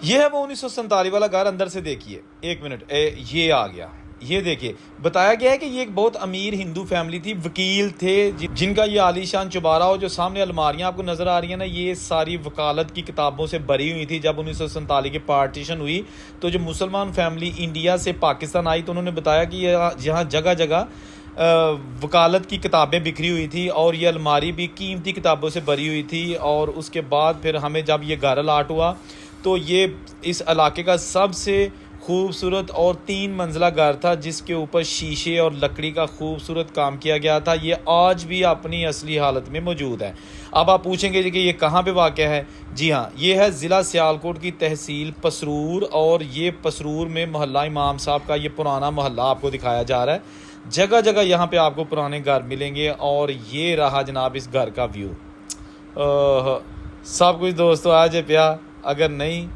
ये है वो 1947 वाला घर। अंदर से देखिए, एक मिनट, ये आ गया। ये देखिए, बताया गया है कि ये एक बहुत अमीर हिंदू फैमिली थी, वकील थे, जिनका ये आलीशान चुबारा हो। जो सामने अलमारियां आपको नजर आ रही है ना, ये सारी वकालत की किताबों से भरी हुई थी। जब 1947 की पार्टीशन हुई तो जो मुसलमान फैमिली इंडिया से पाकिस्तान आई तो उन्होंने बताया कि यहाँ जगह जगह वकालत की किताबें बिखरी हुई थी और ये अलमारी भी कीमती किताबों से भरी हुई थी। और उसके बाद फिर हमें जब ये घर अलाट हुआ तो ये इस इलाके का सबसे खूबसूरत और 3 मंजिला घर था, जिसके ऊपर शीशे और लकड़ी का खूबसूरत काम किया गया था। ये आज भी अपनी असली हालत में मौजूद है। अब आप पूछेंगे कि ये कहाँ पे वाक़या है। जी हाँ, ये है ज़िला सियालकोट की तहसील पसरूर, और ये पसरूर में मोहल्ला इमाम साहब का ये पुराना मोहल्ला आपको दिखाया जा रहा है। जगह जगह यहाँ पे आपको पुराने घर मिलेंगे। और ये रहा जनाब इस घर का व्यू। सब कुछ दोस्तों आज है प्या, अगर नहीं